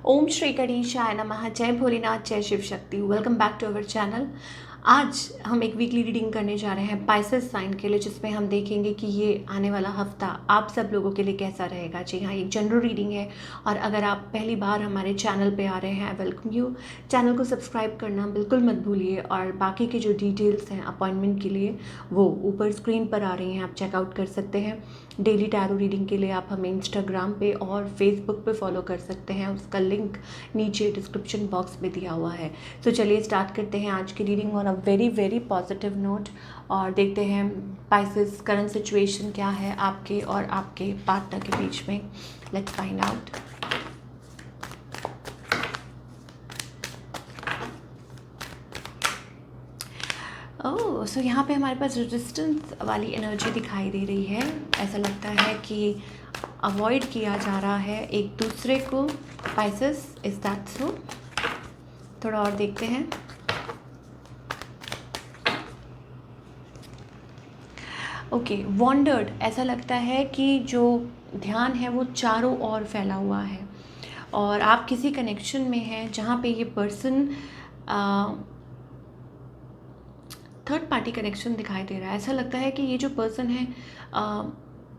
ओम श्री गणेशाय नमः। जय भोलेनाथ, जय Shiv Shakti. Welcome back to our channel. आज हम एक वीकली रीडिंग करने जा रहे हैं पाइसेस साइन के लिए, जिसमें हम देखेंगे कि ये आने वाला हफ्ता आप सब लोगों के लिए कैसा रहेगा। जी हाँ, एक जनरल रीडिंग है और अगर आप पहली बार हमारे चैनल पे आ रहे हैं, वेलकम यू। चैनल को सब्सक्राइब करना बिल्कुल मत भूलिए और बाकी के जो डिटेल्स हैं अपॉइंटमेंट के लिए वो ऊपर स्क्रीन पर आ रही हैं, आप चेकआउट कर सकते हैं। डेली टैरो रीडिंग के लिए आप हमें इंस्टाग्राम पे और फेसबुक पे फॉलो कर सकते हैं, उसका लिंक नीचे डिस्क्रिप्शन बॉक्स में दिया हुआ है। तो चलिए स्टार्ट करते हैं आज की reading on a very very positive note और देखते हैं पाइसेस करंट सिचुएशन क्या है आपके और आपके पार्टनर के बीच में। Let's find out. Oh, so यहाँ पे हमारे पास रेजिस्टेंस वाली एनर्जी दिखाई दे रही है। ऐसा लगता है कि अवॉइड किया जा रहा है एक दूसरे को। Pisces, is that so? थोड़ा और देखते हैं। Okay, wandered. ऐसा लगता है कि जो ध्यान है वो चारों ओर फैला हुआ है और आप किसी कनेक्शन में हैं जहाँ पे ये पर्सन थर्ड पार्टी कनेक्शन दिखाई दे रहा है। ऐसा लगता है कि ये जो पर्सन है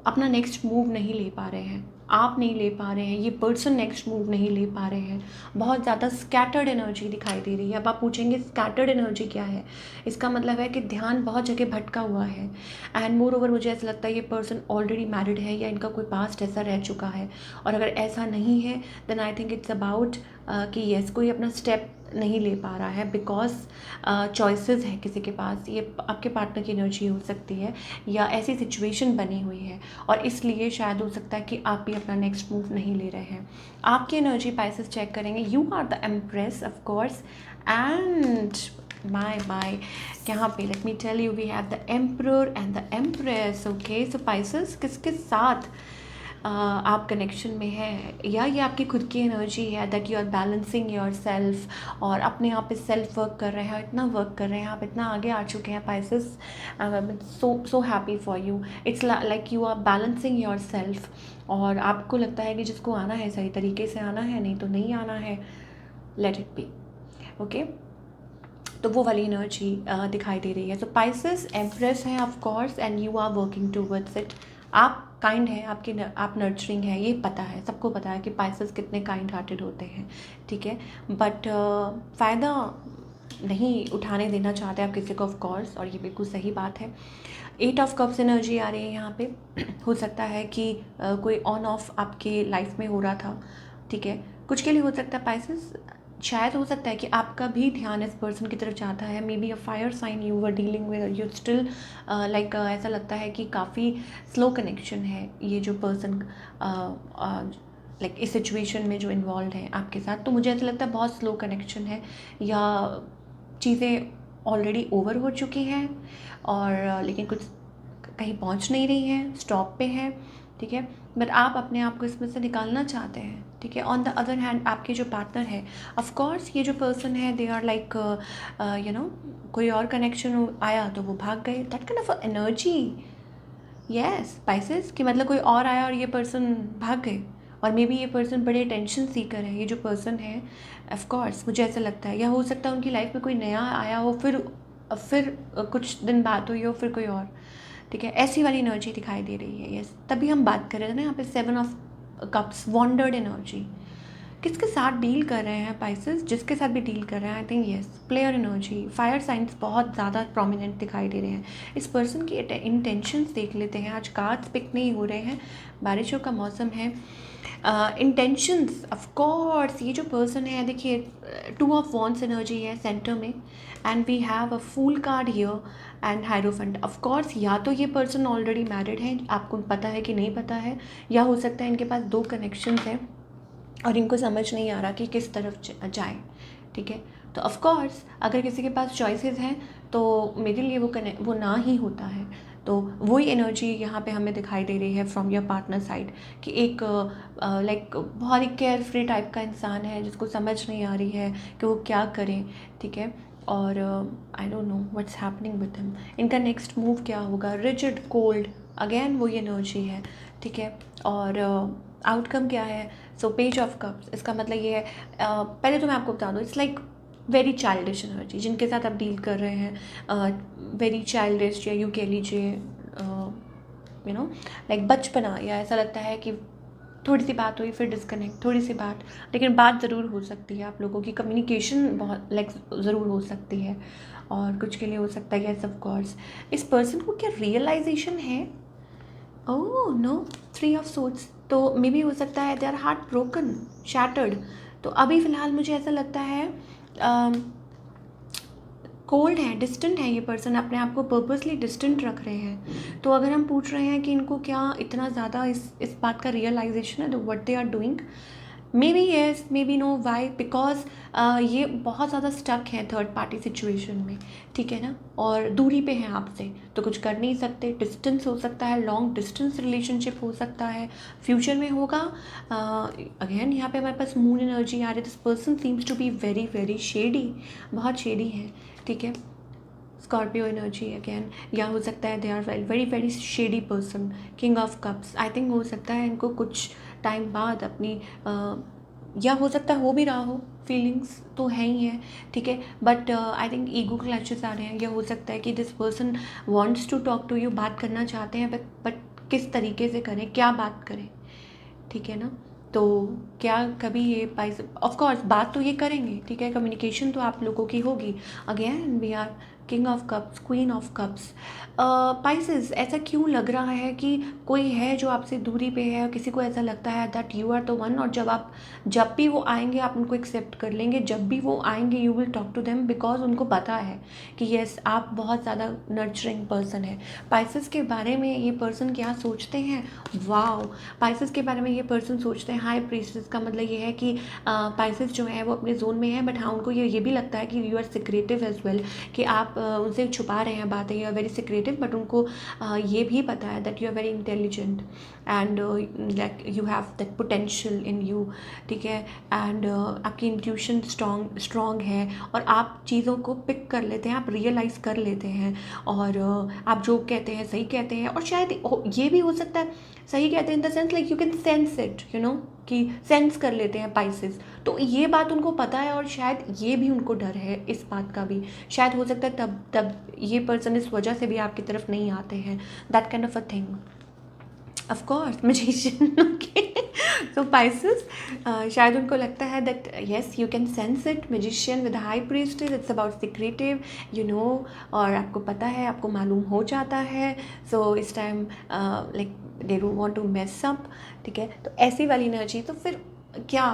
अपना नेक्स्ट मूव नहीं ले पा रहे हैं, आप नहीं ले पा रहे हैं, ये पर्सन नेक्स्ट मूव नहीं ले पा रहे हैं। बहुत ज़्यादा स्कैटर्ड एनर्जी दिखाई दे रही है। अब आप पूछेंगे स्कैटर्ड एनर्जी क्या है? इसका मतलब है कि ध्यान बहुत जगह भटका हुआ है एंड मोर ओवर मुझे ऐसा लगता है ये पर्सन ऑलरेडी मैरिड है या इनका कोई पास्ट ऐसा रह चुका है। और अगर ऐसा नहीं है then I think it's about कि यस, कोई अपना स्टेप नहीं ले पा रहा है बिकॉज चॉइसेस है किसी के पास। ये आपके पार्टनर की एनर्जी हो सकती है या ऐसी सिचुएशन बनी हुई है और इसलिए शायद हो सकता है कि आप भी अपना नेक्स्ट मूव नहीं ले रहे हैं। आपकी एनर्जी पाइसेस चेक करेंगे। You are the empress of course and by यहाँ पे let me tell you we have the emperor and the empress. Okay, so Pisces किसके साथ आप कनेक्शन में हैं या ये आपकी खुद की एनर्जी है that you are balancing yourself और अपने आप पे सेल्फ वर्क कर रहे हैं, इतना वर्क कर रहे हैं, आप इतना आगे आ चुके हैं Pisces. So happy for you. It's like you are balancing yourself और आपको लगता है कि जिसको आना है सही तरीके से आना है, नहीं तो नहीं आना है, लेट इट बी। ओके, तो वो वाली एनर्जी दिखाई दे रही है। तो पाइसेस एम्प्रेस हैं of course and you are working towards it. आप काइंड हैं, आप नर्चरिंग है, ये पता है, सबको पता है कि पाइसेस कितने काइंड हार्टेड होते हैं, ठीक है। बट फ़ायदा नहीं उठाने देना चाहते आप किसी को ऑफ कोर्स, और ये बिल्कुल सही बात है। 8 ऑफ कप्स एनर्जी आ रही है यहाँ पे। हो सकता है कि कोई ऑन ऑफ आपके लाइफ में हो रहा था, ठीक है। कुछ के लिए हो सकता है पाइसेस, शायद हो सकता है कि आपका भी ध्यान इस पर्सन की तरफ जाता है। Maybe a fire sign you were dealing with, you still like ऐसा लगता है कि काफ़ी स्लो कनेक्शन है ये जो पर्सन लाइक इस सिचुएशन में जो इन्वॉल्व है आपके साथ। तो मुझे ऐसा लगता है बहुत स्लो कनेक्शन है या चीज़ें ऑलरेडी ओवर हो चुकी हैं और लेकिन कुछ कहीं पहुंच नहीं रही हैं, स्टॉप पे हैं, ठीक है। बट आप अपने आप को इसमें से निकालना चाहते हैं, ठीक है। ऑन द अदर हैंड आपके जो पार्टनर है, ऑफ कोर्स ये जो पर्सन है they are like you know, कोई और कनेक्शन आया तो वो भाग गए, that kind of energy. Yes Pisces, कि मतलब कोई और आया और ये पर्सन भाग गए और मे बी ये पर्सन बड़े टेंशन सीकर है। ये जो पर्सन है ऑफ कोर्स मुझे ऐसा लगता है, या हो सकता है उनकी लाइफ में कोई नया आया हो, फिर कुछ दिन बात हुई हो, फिर कोई और, ठीक है। ऐसी वाली एनर्जी दिखाई दे रही है। यस, तभी हम बात कर रहे थे ना यहाँ पे 7 ऑफ कप्स, वॉन्डर्ड एनर्जी। किसके साथ डील कर रहे हैं पाइसेस? जिसके साथ भी डील कर रहे हैं I think yes, player energy, fire science बहुत ज़्यादा प्रोमिनेंट दिखाई दे रहे हैं। इस पर्सन की इंटेंशंस देख लेते हैं। आज कार्ड्स पिक नहीं हो रहे हैं, बारिशों का मौसम है। इंटेंशंस ऑफ कोर्स, ये जो पर्सन है देखिए 2 ऑफ वॉन्ड्स एनर्जी है सेंटर में and we have a fool card here and hierophant. Of course या तो ये पर्सन ऑलरेडी मैरिड है, आपको पता है कि नहीं पता है, या हो सकता है इनके पास 2 कनेक्शंस हैं और इनको समझ नहीं आ रहा कि किस तरफ जाए, ठीक है। तो ऑफ कोर्स अगर किसी के पास चॉइसेस हैं तो मेरे लिए वो ना ही होता है। तो वही एनर्जी यहाँ पे हमें दिखाई दे रही है फ्रॉम योर पार्टनर साइड कि एक लाइक बहुत ही केयर फ्री टाइप का इंसान है जिसको समझ नहीं आ रही है कि वो क्या करें, ठीक है। और I don't know what's happening with him, इनका नेक्स्ट मूव क्या होगा। रिजिड कोल्ड, अगेन वही एनर्जी है, ठीक है। और आउटकम क्या है? सो पेज ऑफ कप्स, इसका मतलब ये है पहले तो मैं आपको बता दूँ, it's like very childish energy जिनके साथ आप डील कर रहे हैं, वेरी चाइल्डिश, या यूँ कह लीजिए लाइक बचपना, या ऐसा लगता है कि थोड़ी सी बात हुई फिर डिस्कनेक्ट, थोड़ी सी बात, लेकिन बात ज़रूर हो सकती है, आप लोगों की कम्युनिकेशन बहुत लाइक ज़रूर हो सकती है, और कुछ के लिए हो सकता है यस ऑफ कोर्स। इस पर्सन को क्या रियलाइजेशन है? ओह नो, 3 ऑफ सोर्ड्स, तो मे बी हो सकता है they are heartbroken, shattered. तो अभी फ़िलहाल मुझे ऐसा लगता है कोल्ड है, डिस्टेंट है, ये पर्सन अपने आप को पर्पसली डिस्टेंट रख रहे हैं। तो अगर हम पूछ रहे हैं कि इनको क्या इतना ज़्यादा इस बात का रियलाइजेशन है, तो what they are doing, maybe yes maybe no, why, because ये बहुत ज़्यादा स्टक है थर्ड पार्टी सिचुएशन में, ठीक है ना, और दूरी पे हैं आपसे, तो कुछ कर नहीं सकते। डिस्टेंस हो सकता है, लॉन्ग डिस्टेंस रिलेशनशिप हो सकता है, फ्यूचर में होगा। अगेन यहाँ पे हमारे पास मून एनर्जी आ रही है। This person seems to be very very shady, बहुत शेडी है, ठीक है। स्कॉर्पियो एनर्जी अगेन, या हो सकता है they are very very shady person. King of cups, I think हो सकता है इनको कुछ टाइम बाद अपनी या हो सकता है हो भी रहा हो, फीलिंग्स तो है ही है, ठीक है, but I think ego clashes आ रहे हैं। या हो सकता है कि this person wants to talk to you, बात करना चाहते हैं, बट किस तरीके से करें, क्या बात करें, ठीक है ना। तो क्या कभी ये पाइस, ऑफ कोर्स बात तो ये करेंगे, ठीक है, कम्युनिकेशन तो आप लोगों की होगी। Again we are king of cups, queen of cups. Pisces, ऐसा क्यों लग रहा है कि कोई है जो आपसे दूरी पे है, किसी को ऐसा लगता है that you are the one, और जब भी वो आएंगे आप उनको एक्सेप्ट कर लेंगे, जब भी वो आएंगे you will talk to them, because उनको पता है कि येस आप बहुत ज़्यादा नर्चरिंग पर्सन है। पाइसेस के बारे में ये पर्सन क्या सोचते हैं, वाओ, पाइसेस के बारे में ये पर्सन सोचते हैं हाई प्रीस्टेस का मतलब ये है कि पाइसेस जो है वो अपने जोन में है, बट हाँ उनको ये भी लगता है कि you are secretive as well, कि आप उनसे छुपा रहे हैं बातें, you are very secretive, but उनको ये भी पता है that you are very intelligent and like you have that potential in you, ठीक है, एंड आपकी इंट्यूशन स्ट्रॉन्ग है, और आप चीज़ों को पिक कर लेते हैं, आप रियलाइज़ कर लेते हैं, और आप जो कहते हैं सही कहते हैं, और शायद ये भी हो सकता है सही कहते हैं in the sense like you can sense it, you know, कि सेंस कर लेते हैं पाइसेस, तो ये बात उनको पता है, और शायद ये भी उनको डर है इस बात का भी, शायद हो सकता है तब ये पर्सन इस वजह से भी आपकी तरफ नहीं आते हैं, that kind of a thing. Of course magician, okay, so Pisces, शायद उनको लगता है that yes you can sense it, magician with high priestess, it's about secretive, you know, और आपको पता है, आपको मालूम हो जाता है, सो इस time like they don't want to mess up, ठीक है, तो ऐसी वाली एनर्जी। तो फिर क्या,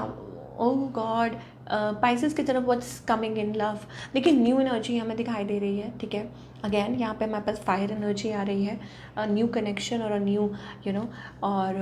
ओह गॉड, पाइसेस की तरफ व्हाट्स कमिंग इन लव, लेकिन न्यू एनर्जी हमें दिखाई दे रही है, ठीक है। अगेन यहाँ पे हमारे पास फायर एनर्जी आ रही है, न्यू कनेक्शन और अ न्यू यू नो, और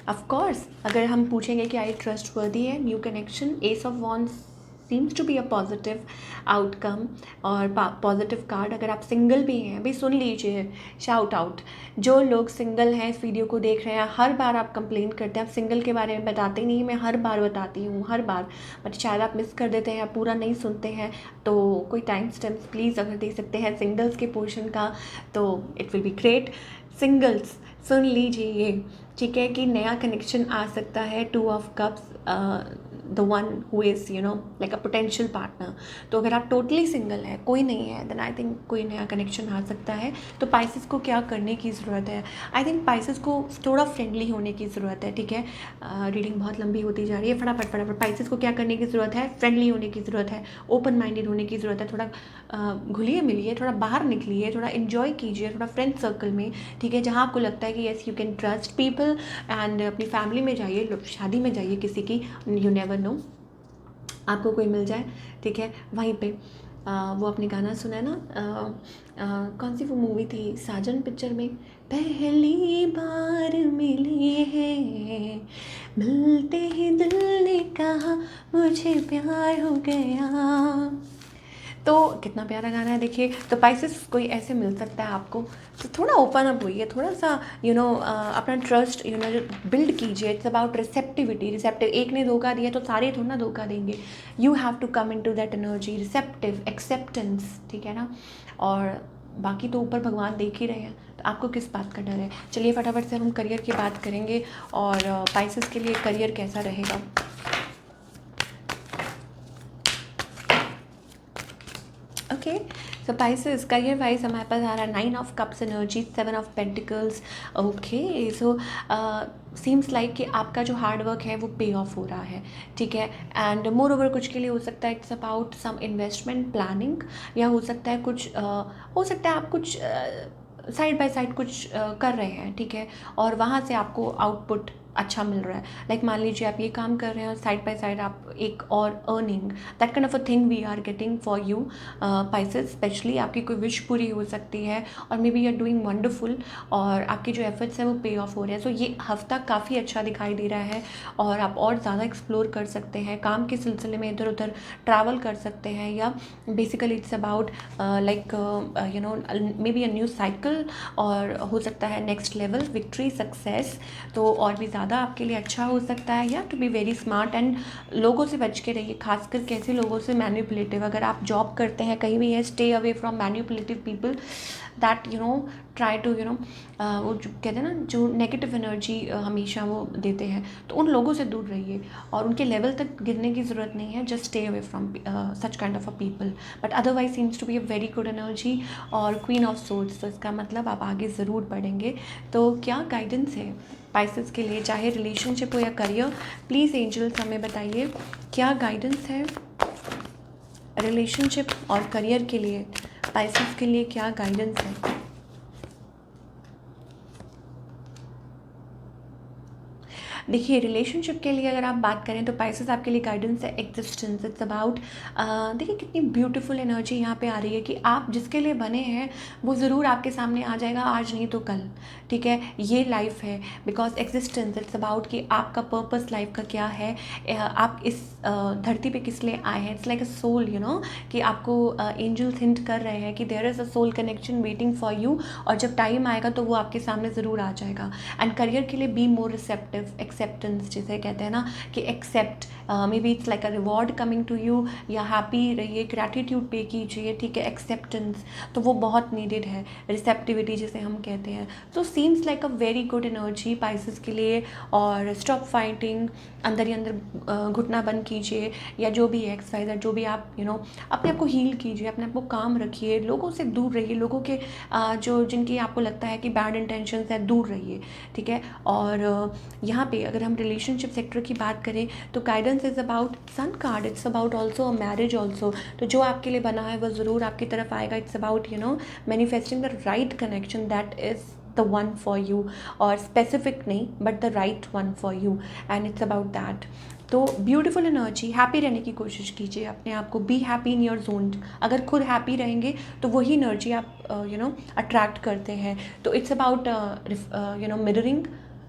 ऑफ कोर्स अगर हम पूछेंगे कि आई ट्रस्ट वर्दी है, new connection, ace of wands seems to be a positive outcome और पॉजिटिव कार्ड। अगर आप सिंगल भी हैं भाई सुन लीजिए, शाउट आउट, जो लोग सिंगल हैं इस वीडियो को देख रहे हैं, हर बार आप कंप्लेन करते हैं आप सिंगल के बारे में बताते नहीं, मैं हर बार बताती हूँ, हर बार, बट शायद आप मिस कर देते हैं, पूरा नहीं सुनते हैं, तो कोई टाइम स्टैम्प प्लीज़ अगर दे सकते हैं सिंगल्स के पोर्शन का तो it will be great. Singles सुन लीजिए ये, ठीक है, कि नया कनेक्शन आ सकता है, 2 of cups, the one who is you know like a potential partner. तो अगर आप टोटली सिंगल है, कोई नहीं है, देन आई थिंक कोई नया कनेक्शन आ सकता है। तो पाइसेस को क्या करने की ज़रूरत है, आई थिंक पाइसेस को थोड़ा फ्रेंडली होने की ज़रूरत है, ठीक है। रीडिंग बहुत लंबी होती जा रही है, फटाफट फटाफट, पाइसेस को क्या करने की ज़रूरत है, फ्रेंडली होने की ज़रूरत है, ओपन माइंडेड होने की ज़रूरत है, थोड़ा घुलिए मिलिए, थोड़ा बाहर निकलिए, थोड़ा इन्जॉय कीजिए, थोड़ा फ्रेंड सर्कल में, ठीक है, जहाँ आपको लगता है कि yes you can trust people, and अपनी फैमिली में जाइए, शादी में जाइए किसी की, यू नेवर नो आपको कोई मिल जाए, ठीक है, वहीं पे वो अपने गाना सुना है ना, कौन सी वो मूवी थी, साजन पिक्चर में, पहली बार मिले हैं, मिलते ही दिल ने कहा मुझे प्यार हो गया, तो कितना प्यारा गाना है देखिए। तो पाइसेस कोई ऐसे मिल सकता है आपको, तो थोड़ा ओपन अप होइए, थोड़ा सा यू नो अपना ट्रस्ट यू नो बिल्ड कीजिए। इट्स अबाउट रिसेप्टिविटी, रिसेप्टिव, एक ने धोखा दिया तो सारे थोड़ा ना धोखा देंगे, you have to come into that energy, receptive, acceptance, ठीक है ना। और बाकी तो ऊपर भगवान देख ही रहे हैं, तो आपको किस बात का डर है? चलिए फटाफट से हम करियर की बात करेंगे और पाइसेस के लिए करियर कैसा रहेगा। Okay, so Pisces career wise हमारे पास आ रहा है 9 of cups energy, 7 of pentacles. Okay, so seems like कि आपका जो हार्ड वर्क है वो पे ऑफ हो रहा है, ठीक है। एंड मोर ओवर कुछ के लिए हो सकता है it's about some investment planning, या हो सकता है कुछ हो सकता है आप कुछ साइड बाय साइड कुछ कर रहे हैं, ठीक है, और वहाँ से आपको आउटपुट अच्छा मिल रहा है। लाइक मान लीजिए आप ये काम कर रहे हैं और साइड बाय साइड आप एक और earning, that kind of a thing we are getting for you pieces. Specially आपकी कोई विश पूरी हो सकती है और may be you are doing wonderful और आपके जो एफर्ट्स हैं वो पे ऑफ हो रहे हैं। सो ये हफ्ता काफ़ी अच्छा दिखाई दे रहा है और आप और ज़्यादा एक्सप्लोर कर सकते हैं, काम के सिलसिले में इधर उधर ट्रैवल कर सकते हैं, या basically it's about like you no may be a new cycle, और हो सकता है नेक्स्ट लेवल विक्ट्री सक्सेस, तो और भी ज़्यादा आपके लिए अच्छा हो सकता है। या to be very smart and लोगों से बच के रहिए, खासकर कैसे लोगों से, मैनिपुलेटिव। अगर आप जॉब करते हैं कहीं भी है, stay away from manipulative people that you know try to you know वो जो कहते हैं ना, जो नेगेटिव एनर्जी हमेशा वो देते हैं, तो उन लोगों से दूर रहिए और उनके लेवल तक गिरने की ज़रूरत नहीं है। Just stay away from such kind of a people, but otherwise seems to be a very good energy और क्वीन ऑफ सोर्स, तो इसका मतलब आप आगे ज़रूर बढ़ेंगे। तो क्या गाइडेंस है पाइसेस के लिए, चाहे रिलेशनशिप हो या करियर? प्लीज़ एंजल्स हमें बताइए क्या गाइडेंस है रिलेशनशिप और करियर के लिए, पाइसेस के लिए क्या गाइडेंस है? देखिए रिलेशनशिप के लिए अगर आप बात करें तो पाइसेस आपके लिए गाइडेंस है एग्जिस्टेंस, इट्स अबाउट देखिए कितनी ब्यूटीफुल एनर्जी यहाँ पे आ रही है कि आप जिसके लिए बने हैं वो ज़रूर आपके सामने आ जाएगा, आज नहीं तो कल, ठीक है। ये लाइफ है, बिकॉज एग्जिस्टेंस इट्स अबाउट कि आपका पर्पस लाइफ का क्या है, आप इस धरती पे किस लिए आए हैं। It's like a soul, you know, कि आपको एंजल्स हिंट कर रहे हैं कि there is a soul connection waiting for you, और जब टाइम आएगा तो वो आपके सामने ज़रूर आ जाएगा। एंड करियर के लिए बी मोर रिसेप्टिव, एक्सेप्टेंस जिसे कहते हैं ना, कि except may be it's like a reward coming to you, या हैप्पी रहिए, ग्रैटिट्यूड पे कीजिए, ठीक है। एक्सेप्टेंस तो वो बहुत नीडेड है, रिसेप्टिविटी जिसे हम कहते हैं। तो सीम्स लाइक अ वेरी गुड एनर्जी पाइसेस के लिए। और स्टॉप फाइटिंग, अंदर ही अंदर घुटना बंद कीजिए, या जो भी एक्सरसाइज, जो भी आप यू नो अपने आप को हील कीजिए, अपने आप को काम रखिए, लोगों से दूर रहिए, लोगों के जो जिनकी आपको लगता है कि बैड इंटेंशंस है, दूर रहिए, ठीक है। और यहाँ पे अगर हम रिलेशनशिप सेक्टर की बात करें तो guidance is about sun card, it's about also a marriage also. तो जो आपके लिए बना है वो ज़रूर आपकी तरफ आएगा। It's about you know manifesting the right connection that is the one for you, और स्पेसिफिक नहीं but the right one for you, and it's about that. तो ब्यूटीफुल एनर्जी, हैप्पी रहने की कोशिश कीजिए अपने आप को, be happy in your zone. अगर खुद हैप्पी रहेंगे तो वही एनर्जी आप यू नो अट्रैक्ट करते हैं। तो it's about you know mirroring,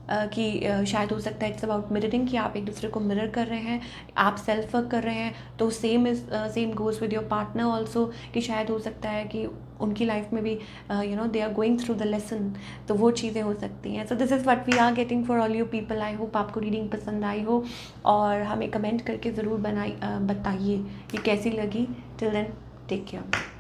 कि शायद हो सकता है इट्स अबाउट मिररिंग, कि आप एक दूसरे को मिरर कर रहे हैं, आप सेल्फ वर्क कर रहे हैं। तो same goes with your partner also, कि शायद हो सकता है कि उनकी लाइफ में भी you know they are going through the lesson, तो वो चीज़ें हो सकती हैं। So this is what we are getting for all you people. I hope आपको रीडिंग पसंद आई हो, और हमें कमेंट करके ज़रूर बताइए कि कैसी लगी। Till then take care.